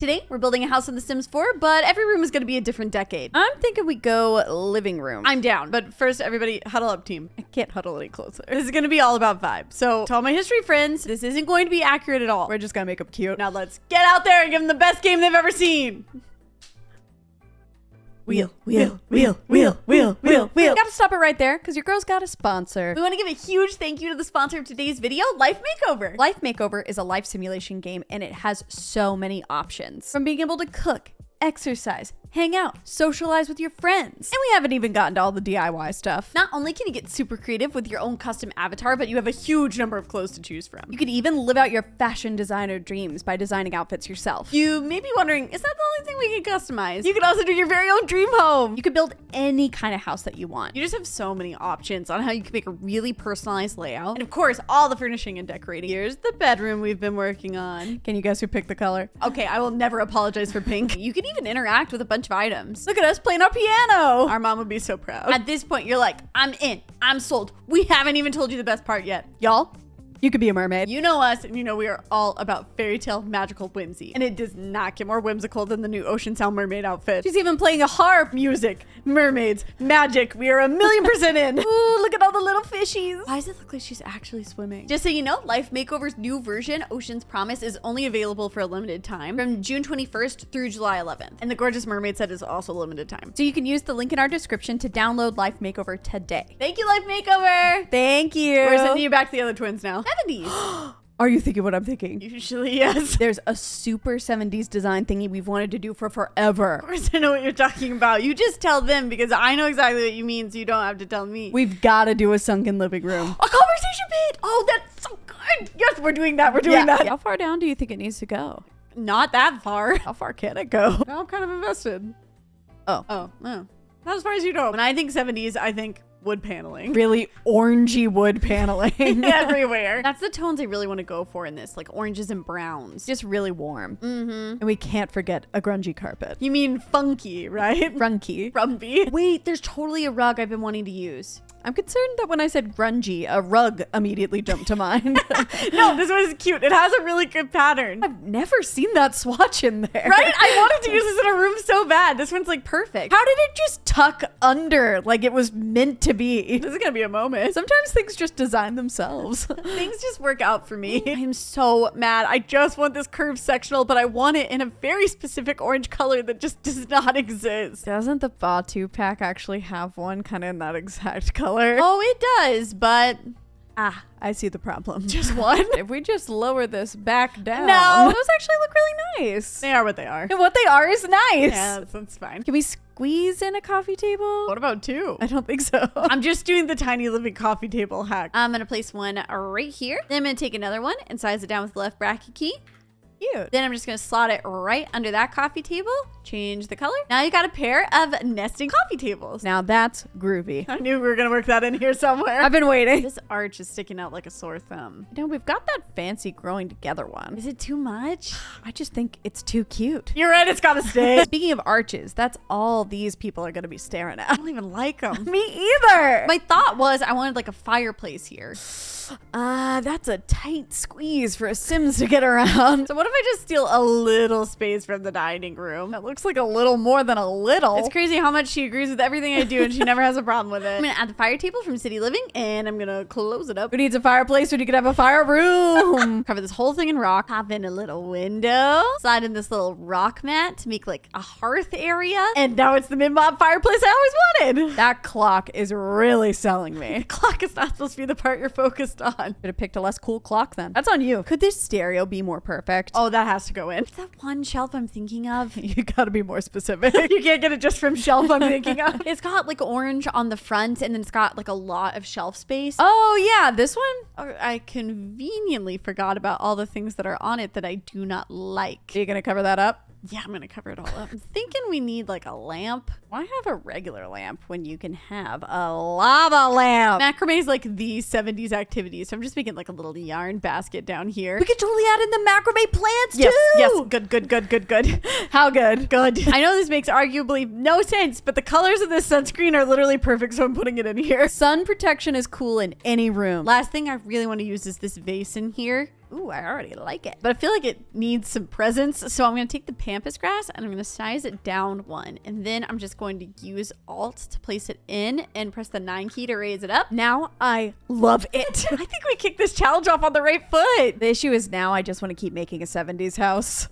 Today, we're building a house in The Sims 4, but every room is going to be a different decade. I'm thinking we go living room. I'm down, but first, everybody, huddle up, team. I can't huddle any closer. This is going to be all about vibe. So, to all my history friends, this isn't going to be accurate at all. We're just going to make them cute. Now, let's get out there and give them the best game they've ever seen. Wheel. Gotta stop it right there, because your girl's got a sponsor. We want to give a huge thank you to the sponsor of today's video, Life Makeover. Life Makeover is a life simulation game, and it has so many options. From being able to cook, exercise, hang out, socialize with your friends. And we haven't even gotten to all the DIY stuff. Not only can you get super creative with your own custom avatar, but you have a huge number of clothes to choose from. You could even live out your fashion designer dreams by designing outfits yourself. You may be wondering, is that the only thing we can customize? You could also do your very own dream home. You could build any kind of house that you want. You just have so many options on how you can make a really personalized layout. And of course, all the furnishing and decorating. Here's the bedroom we've been working on. Can you guess who picked the color? Okay, I will never apologize for pink. You can even interact with a bunch of items. Look at us playing our piano. Our mom would be so proud. At this point, you're like, I'm in. I'm sold. We haven't even told you the best part yet. Y'all, you could be a mermaid. You know us, and you know we are all about fairy tale magical whimsy. And it does not get more whimsical than the new Ocean Sound mermaid outfit. She's even playing a harp. Music, mermaids, magic. We are 1,000,000% in. Ooh, look at all the little fishies. Why does it look like she's actually swimming? Just so you know, Life Makeover's new version, Ocean's Promise, is only available for a limited time from June 21st through July 11th. And the gorgeous mermaid set is also limited time. So you can use the link in our description to download Life Makeover today. Thank you, Life Makeover. Thank you. We're sending you back to the other twins now. 70s. Are you thinking what I'm thinking? Usually, yes. There's a super 70s design thingy we've wanted to do for forever. Of course I know what you're talking about. You just tell them because I know exactly what you mean, so you don't have to tell me. We've got to do a sunken living room. A conversation pit! Oh, that's so good! Yes, we're doing that. We're doing that. How far down do you think it needs to go? Not that far. How far can it go? I'm kind of invested. Oh. Not as far as you know. When I think 70s, I think wood paneling. Really orangey wood paneling. Everywhere. That's the tones I really want to go for in this, like oranges and browns. Just really warm. And we can't forget a grungy carpet. You mean funky, right? Frunky. Frumpy. Wait, there's totally a rug I've been wanting to use. I'm concerned that when I said grungy, a rug immediately jumped to mind. No, this one is cute. It has a really good pattern. I've never seen that swatch in there. Right? I wanted to use this in a room so bad. This one's like perfect. How did it just tuck under like it was meant to be? This is gonna be a moment. Sometimes things just design themselves. Things just work out for me. I am so mad. I just want this curved sectional, but I want it in a very specific orange color that just does not exist. Doesn't the Batu pack actually have one kind of in that exact color? Oh, it does, but I see the problem. Just one? If we just lower this back down. No, those actually look really nice. They are what they are. And what they are is nice. Yeah, that's fine. Can we squeeze in a coffee table? What about two? I don't think so. I'm just doing the tiny living coffee table hack. I'm gonna place one right here. Then I'm gonna take another one and size it down with the left bracket key. Cute. Then I'm just gonna slot it right under that coffee table. Change the color. Now you got a pair of nesting coffee tables. Now that's groovy. I knew we were gonna work that in here somewhere. I've been waiting. This arch is sticking out like a sore thumb. You know, we've got that fancy growing together one. Is it too much? I just think it's too cute. You're right, it's gotta stay. Speaking of arches, that's all these people are gonna be staring at. I don't even like them. Me either. My thought was I wanted like a fireplace here. That's a tight squeeze for a Sims to get around. So what if I just steal a little space from the dining room? That looks like a little more than a little. It's crazy how much she agrees with everything I do and she never has a problem with it. I'm gonna add the fire table from City Living and I'm gonna close it up. Who needs a fireplace when you could have a fire room? Cover this whole thing in rock. Pop in a little window. Slide in this little rock mat to make like a hearth area. And now it's the mid-mob fireplace I always wanted. That clock is really selling me. The clock is not supposed to be the part you're focused on. Should have picked a less cool clock then. That's on you. Could this stereo be more perfect? Oh, that has to go in. What's that one shelf I'm thinking of? You gotta be more specific. You can't get it just from shelf I'm thinking of. It's got like orange on the front and then it's got like a lot of shelf space. Oh yeah, this one? I conveniently forgot about all the things that are on it that I do not like. Are you gonna cover that up? Yeah, I'm gonna cover it all up. I'm thinking we need like a lamp. Why have a regular lamp when you can have a lava lamp? Macrame is like the 70s activity, so I'm just making like a little yarn basket down here. We could totally add in the macrame plants too. Yes, good. How good? Good. I know this makes arguably no sense, but the colors of this sunscreen are literally perfect, so I'm putting it in here. Sun protection is cool in any room. Last thing I really want to use is this vase in here. Ooh, I already like it. But I feel like it needs some presence. So I'm going to take the pampas grass and I'm going to size it down 1. And then I'm just going to use Alt to place it in and press the 9 key to raise it up. Now I love it. I think we kicked this challenge off on the right foot. The issue is now I just want to keep making a 70s house.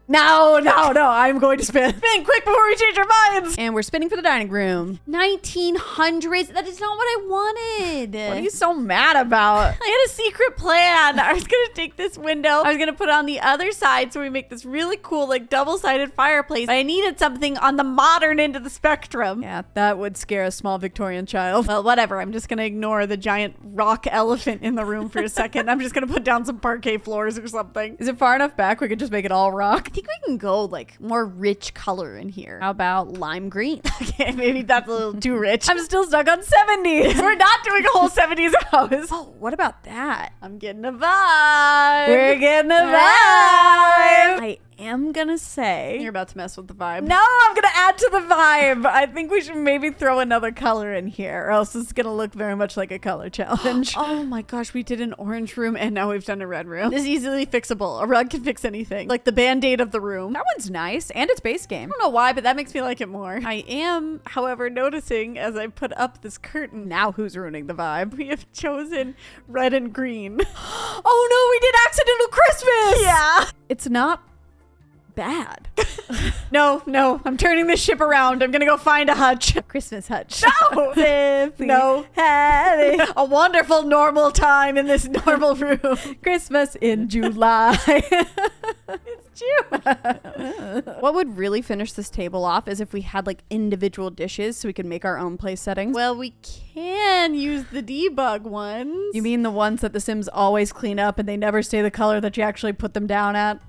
No, I'm going to spin. Spin quick before we change our minds. And we're spinning for the dining room. 1900s. That is not what I wanted. What are you so mad about? I had a secret plan. I was going to take this window. I was going to put it on the other side so we make this really cool, like, double-sided fireplace. But I needed something on the modern end of the spectrum. Yeah, that would scare a small Victorian child. Well, whatever. I'm just going to ignore the giant rock elephant in the room for a second. I'm just going to put down some parquet floors or something. Is it far enough back we could just make it all rock? I think we can go like more rich color in here. How about lime green? Okay, maybe that's a little too rich. I'm still stuck on 70s. We're not doing a whole 70s house. Oh, what about that? I'm getting a vibe. We're getting a vibe. I am gonna say you're about to mess with the vibe. No, I'm gonna add to the vibe. I think we should maybe throw another color in here or else it's gonna look very much like a color challenge. Oh my gosh, we did an orange room and now we've done a red room. This is easily fixable. A rug can fix anything. Like the band-aid of the room. That one's nice and it's base game. I don't know why, but that makes me like it more. I am, however, noticing as I put up this curtain. Now who's ruining the vibe? We have chosen red and green. Oh no, we did accidental Christmas! Yeah. It's not bad. No, I'm turning this ship around. I'm gonna go find a hutch. A Christmas hutch. No! No. Having a wonderful normal time in this normal room. Christmas in July. It's June. What would really finish this table off is if we had like individual dishes so we could make our own place settings. Well, we can use the debug ones. You mean the ones that the Sims always clean up and they never stay the color that you actually put them down at?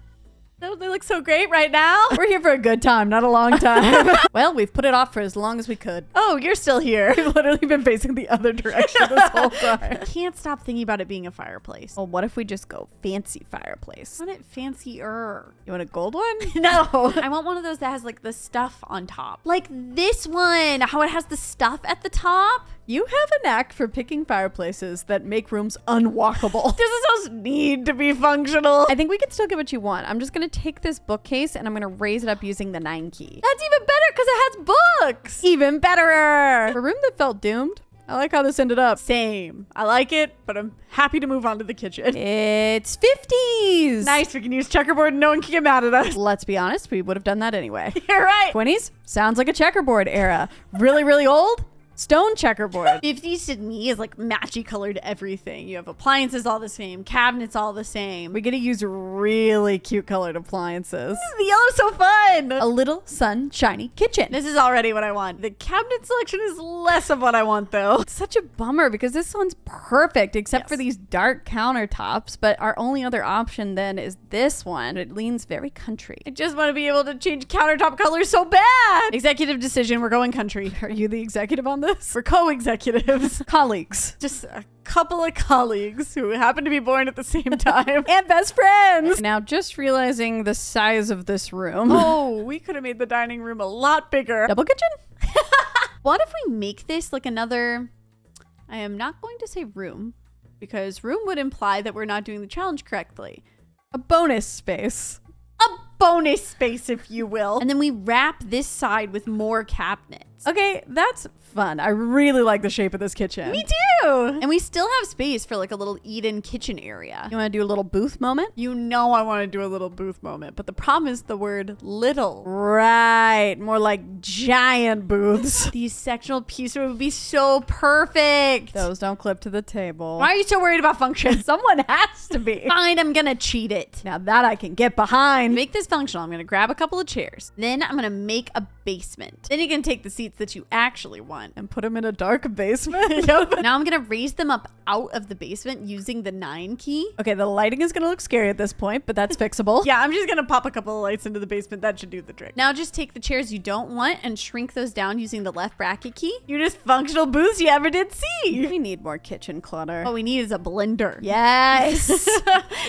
Don't they look so great right now? We're here for a good time, not a long time. Well, we've put it off for as long as we could. Oh, you're still here. We've literally been facing the other direction this whole time. I can't stop thinking about it being a fireplace. Well, what if we just go fancy fireplace? I want it fancier. You want a gold one? No. I want one of those that has like the stuff on top. Like this one, how it has the stuff at the top. You have a knack for picking fireplaces that make rooms unwalkable. Does this house need to be functional? I think we can still get what you want. I'm just gonna take this bookcase and I'm gonna raise it up using the 9 key. That's even better because it has books. Even better. For a room that felt doomed, I like how this ended up. Same. I like it, but I'm happy to move on to the kitchen. It's 50s. Nice, we can use checkerboard and no one can get mad at us. Let's be honest, we would have done that anyway. You're right. 20s? Sounds like a checkerboard era. Really, really old? Stone checkerboard. 50s to me is like matchy colored everything. You have appliances all the same, cabinets all the same. We're gonna use really cute colored appliances. The yellow's so fun. A little sunshiny kitchen. This is already what I want. The cabinet selection is less of what I want though. It's such a bummer because this one's perfect except for these dark countertops, but our only other option then is this one. It leans very country. I just want to be able to change countertop colors so bad. Executive decision, we're going country. Are you the executive on this? We're co-executives. Colleagues. Just a couple of colleagues who happen to be born at the same time. And best friends. Now, just realizing the size of this room. Oh, we could have made the dining room a lot bigger. Double kitchen? What if we make this like another... I am not going to say room, because room would imply that we're not doing the challenge correctly. A bonus space. A bonus space, if you will. And then we wrap this side with more cabinets. Okay, that's fun. I really like the shape of this kitchen. Me too. And we still have space for like a little eat-in kitchen area. You want to do a little booth moment? You know I want to do a little booth moment, but the problem is the word little. Right. More like giant booths. These sectional pieces would be so perfect. Those don't clip to the table. Why are you so worried about function? Someone has to be. Fine, I'm gonna cheat it. Now that I can get behind. Make this functional. I'm gonna grab a couple of chairs. Then I'm gonna make a basement. Then you can take the seats that you actually want and put them in a dark basement. Yep. Now I'm gonna raise them up out of the basement using the 9 key. Okay, the lighting is gonna look scary at this point, but that's fixable. Yeah, I'm just gonna pop a couple of lights into the basement. That should do the trick. Now just take the chairs you don't want and shrink those down using the left bracket key. You're just functional booths you ever did see. We need more kitchen clutter. What we need is a blender. Yes.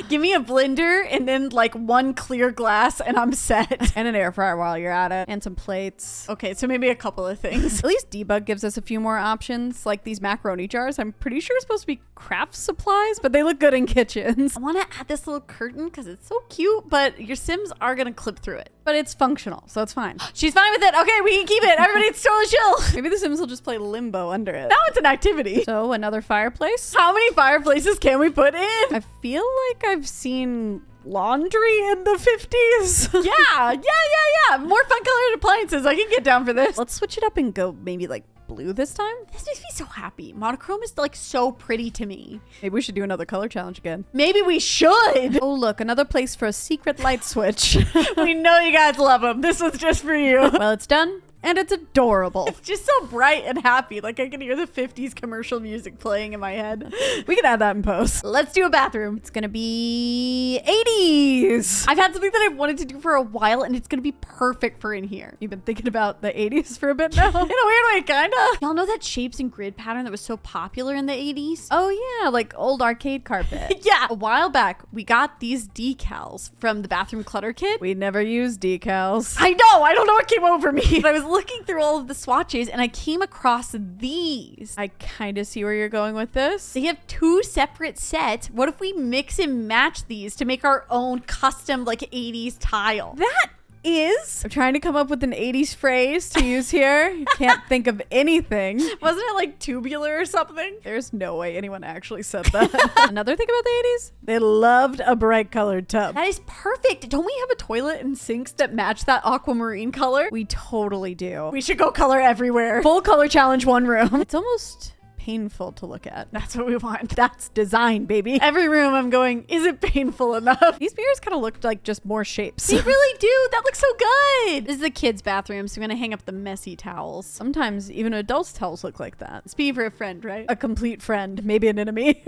Give me a blender and then like one clear glass and I'm set. And an air fryer while you're at it. And some plates. Okay, so maybe a couple of things. At least Debug gives us a few more options, like these macaroni jars. jars. I'm pretty sure it's supposed to be craft supplies, but they look good in kitchens. I want to add this little curtain because it's so cute, but your Sims are going to clip through it. But it's functional, so it's fine. She's fine with it. Okay, we can keep it. Everybody, it's totally chill. Maybe the Sims will just play limbo under it. Now it's an activity. So another fireplace. How many fireplaces can we put in? I feel like I've seen laundry in the 50s. Yeah. More fun colored appliances. I can get down for this. Let's switch it up and go maybe like blue this time. This makes me so happy. Monochrome is like so pretty to me. Maybe we should do another color challenge again. Maybe we should. Oh, look, another place for a secret light switch. We know you guys love them. This one's just for you. Well, it's done. And it's adorable. It's just so bright and happy. Like I can hear the 50s commercial music playing in my head. We can add that in post. Let's do a bathroom. It's gonna be 80s. I've had something that I've wanted to do for a while and it's gonna be perfect for in here. You've been thinking about the 80s for a bit now? In a weird way, kinda. Y'all know that shapes and grid pattern that was so popular in the 80s? Oh yeah, like old arcade carpet. Yeah. A while back, we got these decals from the bathroom clutter kit. We never used decals. I know, I don't know what came over me. But I was looking through all of the swatches and I came across these. I kind of see where you're going with this. They have two separate sets. What if we mix and match these to make our own custom like 80s tile? That is, I'm trying to come up with an 80s phrase to use here. Can't think of anything. Wasn't it like tubular or something? There's no way anyone actually said that. Another thing about the 80s, they loved a bright colored tub. That is perfect. Don't we have a toilet and sinks that match that aquamarine color? We totally do. We should go color everywhere. Full color challenge, one room. It's almost painful to look at. That's what we want. That's design, baby. Every room I'm going, is it painful enough? These mirrors kind of looked like just more shapes. They really do. That looks so good. This is the kids' bathroom, so I'm gonna hang up the messy towels. Sometimes even adults' towels look like that. Speaking for a friend, right? A complete friend, maybe an enemy.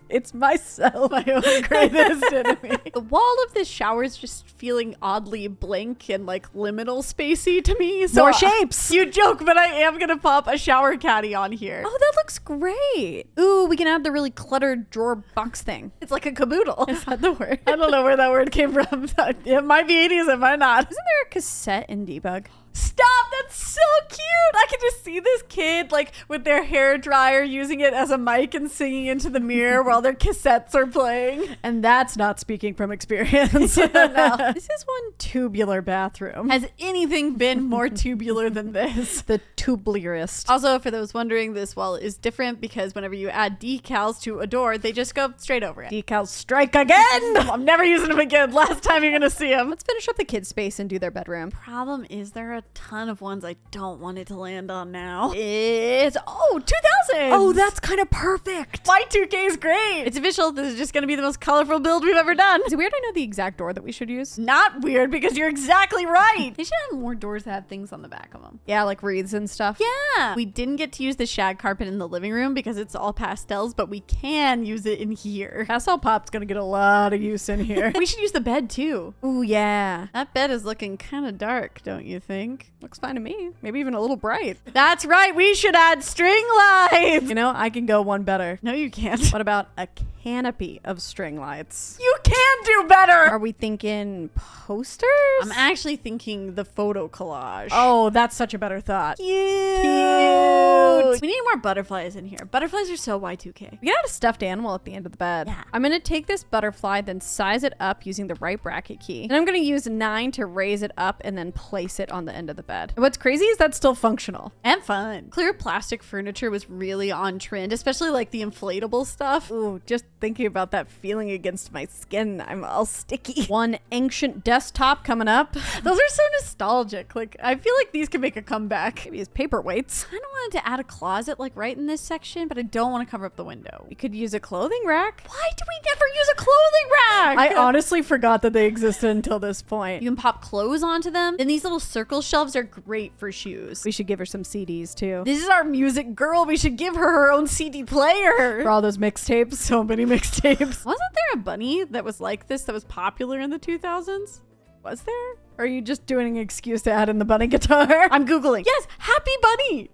It's myself, my own greatest enemy. The wall of this shower is just feeling oddly blank and like liminal spacey to me. So more shapes. You joke, but I am gonna pop a shower caddy on here. Oh, that looks great. Ooh, we can add the really cluttered drawer box thing. It's like a caboodle. Is that the word? I don't know where that word came from. It might be 80s, it might not. Isn't there a cassette in Debug? Stop! That's so cute! I can just see this kid like with their hair dryer using it as a mic and singing into the mirror while their cassettes are playing. And that's not speaking from experience. No. This is one tubular bathroom. Has anything been more tubular than this? The tubularist. Also, for those wondering, this wall is different because whenever you add decals to a door, they just go straight over it. Decals strike again! I'm never using them again. Last time you're gonna see them. Let's finish up the kids' space and do their bedroom. Problem is there are a ton of ones I don't want it to land on now. It's 2000. Oh, that's kind of perfect. Y2K is great. It's official. This is just gonna be the most colorful build we've ever done. Is it weird I know the exact door that we should use? Not weird because you're exactly right. They should have more doors that have things on the back of them. Yeah, like wreaths and stuff. Yeah. We didn't get to use the shag carpet in the living room because it's all pastels, but we can use it in here. Pastel Pop's gonna get a lot of use in here. We should use the bed too. Ooh, yeah. That bed is looking kind of dark, don't you think? Looks fine to me. Maybe even a little bright. That's right. We should add string lights. You know, I can go one better. No, you can't. What about a canopy of string lights? You can do better. Are we thinking posters? I'm actually thinking the photo collage. Oh, that's such a better thought. Cute. We need more butterflies in here. Butterflies are so Y2K. We can add a stuffed animal at the end of the bed. Yeah. I'm going to take this butterfly, then size it up using the right bracket key. And I'm going to use 9 to raise it up and then place it on the end of the bed. And what's crazy is that's still functional. And fun. Clear plastic furniture was really on trend, especially like the inflatable stuff. Ooh, just thinking about that feeling against my skin, I'm all sticky. One ancient desktop coming up. Those are so nostalgic. Like, I feel like these could make a comeback. Maybe as paperweights. I kind of wanted to add a closet like right in this section, but I don't want to cover up the window. We could use a clothing rack. Why do we never use a clothing rack? I honestly forgot that they existed until this point. You can pop clothes onto them. Then these little circle shelves are great for shoes. We should give her some CDs too. This is our music girl. We should give her own CD player. For all those mixtapes. So many mixtapes. Wasn't there a bunny that was like this that was popular in the 2000s? Was there? Or are you just doing an excuse to add in the bunny guitar? I'm Googling. Yes, Happy Bunny.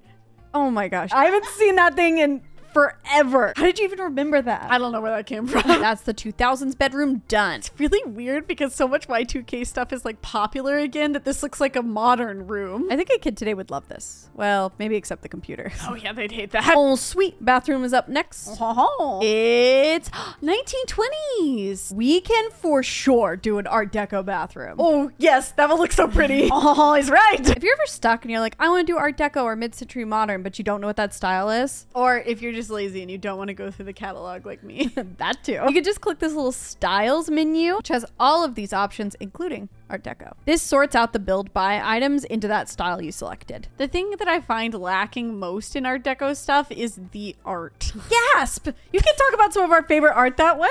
Oh my gosh. I haven't seen that thing in forever. How did you even remember that? I don't know where that came from. That's the 2000s bedroom done. It's really weird because so much Y2K stuff is like popular again that this looks like a modern room. I think a kid today would love this. Well, maybe except the computer. Oh yeah, they'd hate that. Oh, sweet. Bathroom is up next. Oh. It's 1920s. We can for sure do an Art Deco bathroom. Oh yes, that will look so pretty. Oh, he's right. If you're ever stuck and you're like, I want to do Art Deco or mid-century modern, but you don't know what that style is, Or if you're just lazy and you don't want to go through the catalog like me. that too. You could just click this little styles menu, which has all of these options, including Art Deco. This sorts out the BuildBuy items into that style you selected. The thing that I find lacking most in Art Deco stuff is the art. Gasp! You can talk about some of our favorite art that way?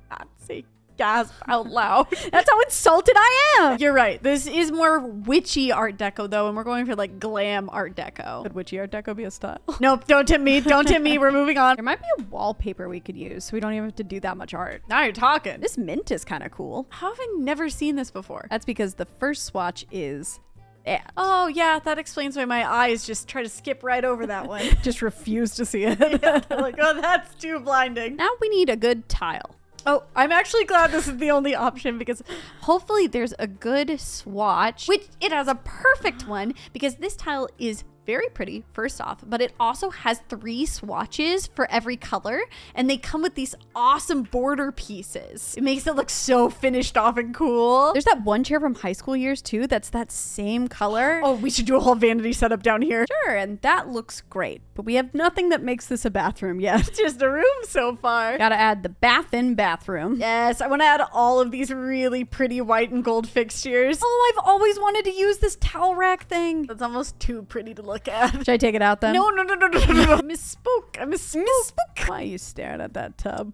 Not say gasp out loud. That's how insulted I am. You're right. This is more witchy Art Deco though, and we're going for like glam Art Deco. Could witchy Art Deco be a style? Nope, don't tempt me. Don't tempt me. We're moving on. There might be a wallpaper we could use, so we don't even have to do that much art. Now you're talking. This mint is kind of cool. How have I never seen this before? That's because the first swatch is that. Oh yeah, that explains why my eyes just try to skip right over that one. Just refuse to see it. Yeah, they're like, oh, that's too blinding. Now we need a good tile. Oh, I'm actually glad this is the only option because Hopefully there's a good swatch, which it has a perfect one because this tile is very pretty, first off, but it also has 3 swatches for every color, and they come with these awesome border pieces. it makes it look so finished off and cool. There's that one chair from high school years too that's that same color. Oh, we should do a whole vanity setup down here. Sure, and that looks great, but we have nothing that makes this a bathroom yet. It's just a room so far. Gotta add the bath and bathroom. Yes, I want to add all of these really pretty white and gold fixtures. Oh, I've always wanted to use this towel rack thing. That's almost too pretty to look at. Should I take it out then? No. I misspoke. I misspoke. Why are you staring at that tub?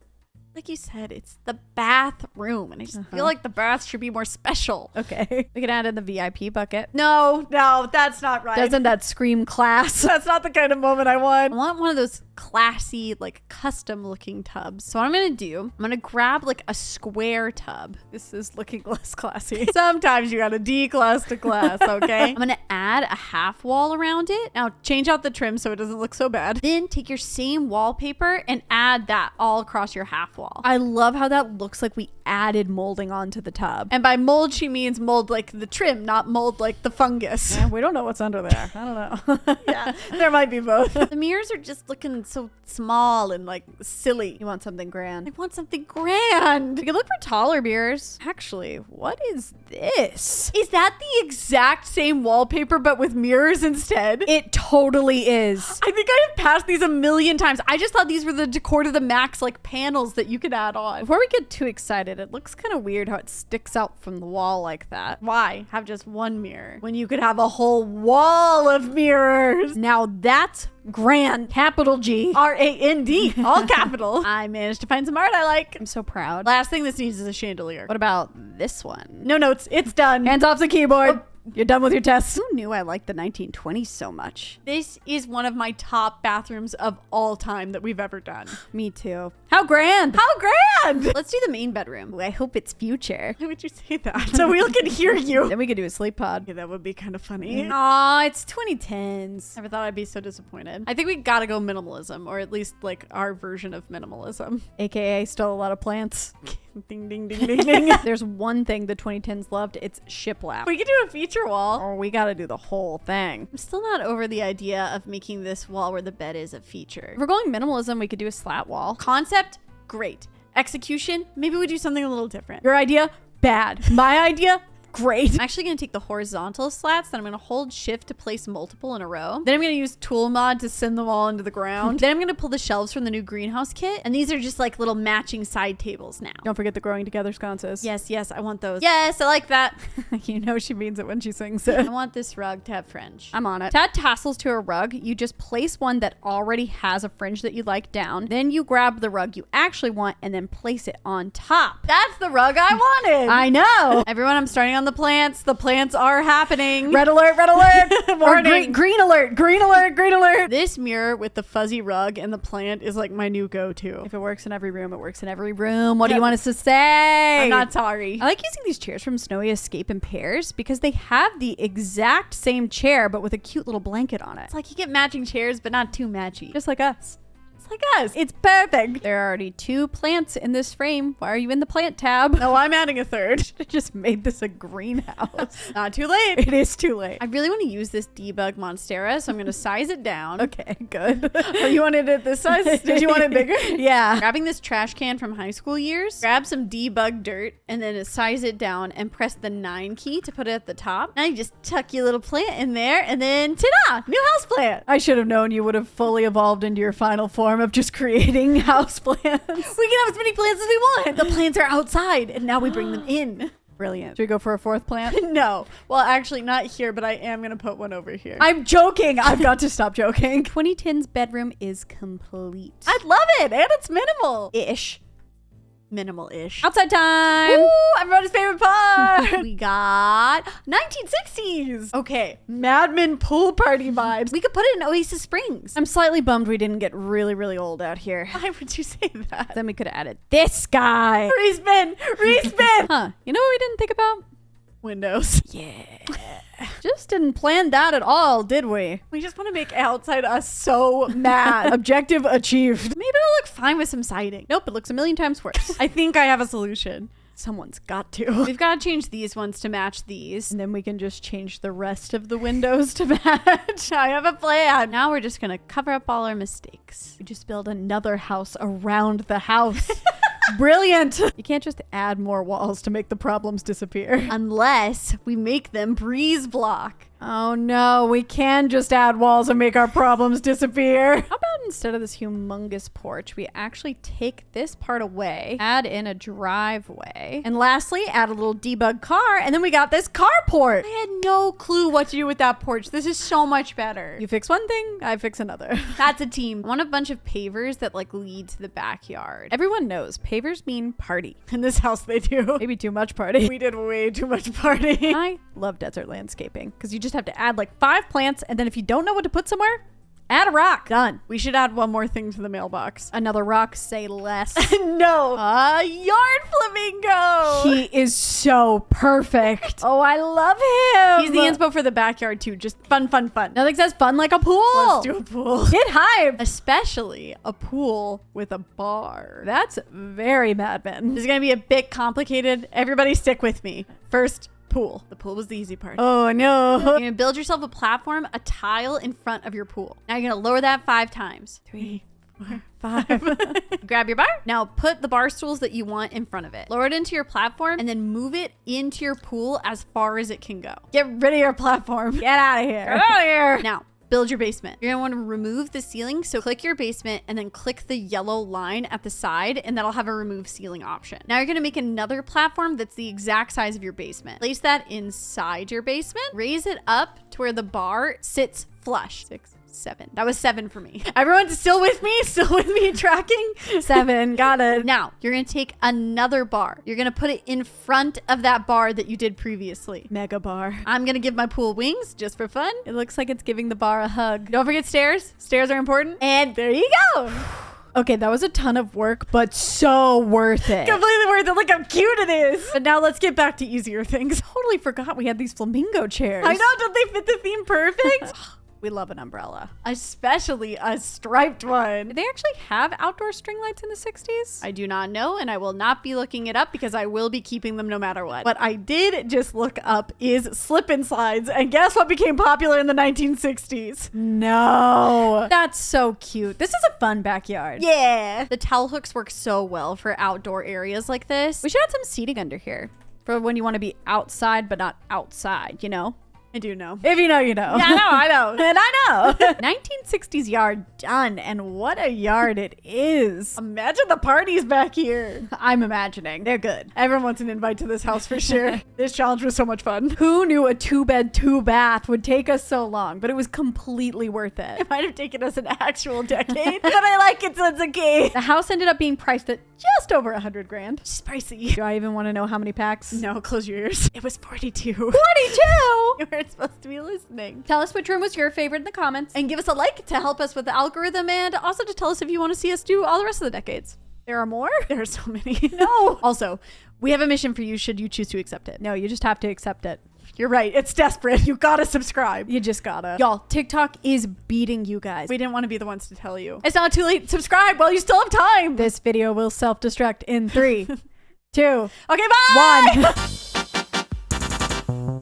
Like you said, it's the bathroom, and I just feel like the bath should be more special. Okay. We can add in the VIP bucket. No, that's not right. Doesn't that scream class? That's not the kind of moment I I want. want one of those classy, like custom looking tubs. So what I'm gonna do, I'm gonna grab like a square tub. This is looking less classy. Sometimes you gotta D-class to class, okay? I'm gonna add a half wall around it. Now change out the trim so it doesn't look so bad. Then take your same wallpaper and add that all across your half wall. I love how that looks like we added molding onto the tub. And by mold, she means mold like the trim, not mold like the fungus. Yeah, we don't know what's under there. I don't know. Yeah, there might be both. The mirrors are just looking so small and like silly. You want something grand? I want something grand. We could look for taller mirrors. Actually, what is this? Is that the exact same wallpaper but with mirrors instead? It totally is. I think I have passed these a million times. I just thought these were the decor to the max like panels that you could add on. Before we get too excited, it looks kind of weird how it sticks out from the wall like that. Why have just one mirror when you could have a whole wall of mirrors? Now that's grand. Capital G. R-A-N-D, all capital. I managed to find some art I like. I'm so proud. Last thing this needs is a chandelier. What about this one? No notes, it's done. Hands off the keyboard. Oh. You're done with your tests. Who knew I liked the 1920s so much? This is one of my top bathrooms of all time that we've ever done. Me too. How grand. How grand! Let's do the main bedroom. Ooh, I hope it's future. Why would you say that? So we can hear you. Then we could do a sleep pod. Yeah, that would be kind of funny. Aw, it's 2010s. Never thought I'd be so disappointed. I think we gotta go minimalism, or at least like our version of minimalism. AKA still a lot of plants. Ding, ding, ding, ding, ding. There's one thing the 2010s loved. It's shiplap. We could do a feature wall. Or we gotta do the whole thing. I'm still not over the idea of making this wall where the bed is a feature. If we're going minimalism, we could do a slat wall. Concept, great. Execution, maybe we do something a little different. Your idea, bad. My idea, great. I'm actually going to take the horizontal slats, then I'm going to hold shift to place multiple in a row. Then I'm going to use tool mod to send them all into the ground. Then I'm going to pull the shelves from the new greenhouse kit. And these are just like little matching side tables now. Don't forget the growing together sconces. Yes, I want those. Yes, I like that. You know she means it when she sings it. I want this rug to have fringe. I'm on it. To add tassels to a rug, you just place one that already has a fringe that you like down. Then you grab the rug you actually want and then place it on top. That's the rug I wanted. I know. Everyone, I'm starting on the plants. The plants are happening. Red alert, red alert. Warning. Green alert, green alert, green alert. This mirror with the fuzzy rug and the plant is like my new go-to. If it works in every room, it works in every room. What do you want us to say? I'm not sorry. I like using these chairs from Snowy Escape in pairs because they have the exact same chair but with a cute little blanket on it. It's like you get matching chairs, but not too matchy. Just like us. It's like us. It's perfect. There are already 2 plants in this frame. Why are you in the plant tab? No, I'm adding a third. I just made this a greenhouse. Not too late. It is too late. I really want to use this debug monstera, so I'm going to size it down. Okay, good. Oh, you wanted it this size? Did you want it bigger? Yeah. Grabbing this trash can from high school years, grab some debug dirt, and then size it down and press the 9 key to put it at the top. Now you just tuck your little plant in there, and then ta-da! New house plant. I should have known you would have fully evolved into your final form of just creating house plants. We can have as many plants as we want. The plants are outside, and now we bring them in. Brilliant. Should we go for a 4th plant? No. Well, actually, not here, but I am going to put one over here. I'm joking. I've got to stop joking. 2010's bedroom is complete. I love it, and it's minimal. Ish. Minimal-ish. Outside time. Woo! Everybody's favorite part. We got 1960s. Okay, Mad Men pool party vibes. We could put it in Oasis Springs. I'm slightly bummed we didn't get really, really old out here. Why would you say that? Then we could have added this guy. Respin! Respin! Huh. You know what we didn't think about? Windows. Yeah. Just didn't plan that at all, did we? We just want to make outside us so mad. Objective achieved. Maybe it'll look fine with some siding. Nope, it looks a million times worse. I think I have a solution. Someone's got to. We've got to change these ones to match these. And then we can just change the rest of the windows to match. I have a plan. Now we're just going to cover up all our mistakes. We just build another house around the house. Brilliant. You can't just add more walls to make the problems disappear. Unless we make them breeze block. Oh no, we can just add walls and make our problems disappear. How about instead of this humongous porch, we actually take this part away, add in a driveway, and lastly, add a little debug car, and then we got this carport. I had no clue what to do with that porch. This is so much better. You fix one thing, I fix another. That's a team. I want a bunch of pavers that like lead to the backyard. Everyone knows pavers mean party. In this house they do. Maybe too much party. We did way too much party. I love desert landscaping because you just have to add like 5 plants, and then if you don't know what to put somewhere, add a rock. Done. We should add one more thing to the mailbox. Another rock, say less. No. A yard flamingo. He is so perfect. Oh, I love him. He's the inspo for the backyard too. Just fun, fun, fun. Nothing says fun like a pool. Let's do a pool. Get hype. Especially a pool with a bar. That's very Mad Men. This is going to be a bit complicated. Everybody stick with me. First, pool. The pool was the easy part. Oh no. You're gonna build yourself a platform, a tile in front of your pool. Now you're gonna lower that 5 times. 3, 4, 5. Grab your bar. Now put the bar stools that you want in front of it. Lower it into your platform and then move it into your pool as far as it can go. Get rid of your platform. Get out of here. Get out of here. Now, build your basement. You're gonna want to remove the ceiling, so click your basement and then click the yellow line at the side, and that'll have a remove ceiling option. Now you're gonna make another platform that's the exact size of your basement. Place that inside your basement, raise it up to where the bar sits flush. 6, 7. That was 7 for me. Everyone's still with me? Still with me tracking? 7. Got it. Now, you're going to take another bar. You're going to put it in front of that bar that you did previously. Mega bar. I'm going to give my pool wings just for fun. It looks like it's giving the bar a hug. Don't forget stairs. Stairs are important. And there you go. Okay, that was a ton of work, but so worth it. Completely worth it. Look how cute it is. But now let's get back to easier things. Totally forgot we had these flamingo chairs. I know. Don't they fit the theme perfect? We love an umbrella. Especially a striped one. Did they actually have outdoor string lights in the 60s? I do not know, and I will not be looking it up because I will be keeping them no matter what. What I did just look up is slip and slides, and guess what became popular in the 1960s? No. That's so cute. This is a fun backyard. Yeah. The towel hooks work so well for outdoor areas like this. We should add some seating under here for when you want to be outside but not outside, you know? I do know. If you know, you know. Yeah, I know. And I know. 1960s yard done. And what a yard it is. Imagine the parties back here. I'm imagining. They're good. Everyone wants an invite to this house for sure. This challenge was so much fun. Who knew a 2-bed, 2-bath would take us so long? But it was completely worth it. It might have taken us an actual decade, but I like it so it's okay. The house ended up being priced at just over $100 grand. It's pricey. Do I even want to know how many packs? No, close your ears. It was 42. 42? You weren't supposed to be listening. Tell us which room was your favorite in the comments. And give us a like to help us with the algorithm, and also to tell us if you want to see us do all the rest of the decades. There are more? There are so many. No. Also, we have a mission for you should you choose to accept it. No, you just have to accept it. You're right. It's desperate. You gotta subscribe. You just gotta. Y'all, TikTok is beating you guys. We didn't want to be the ones to tell you. It's not too late. Subscribe while you still have time. This video will self-destruct in 3, 2, okay, bye. 1.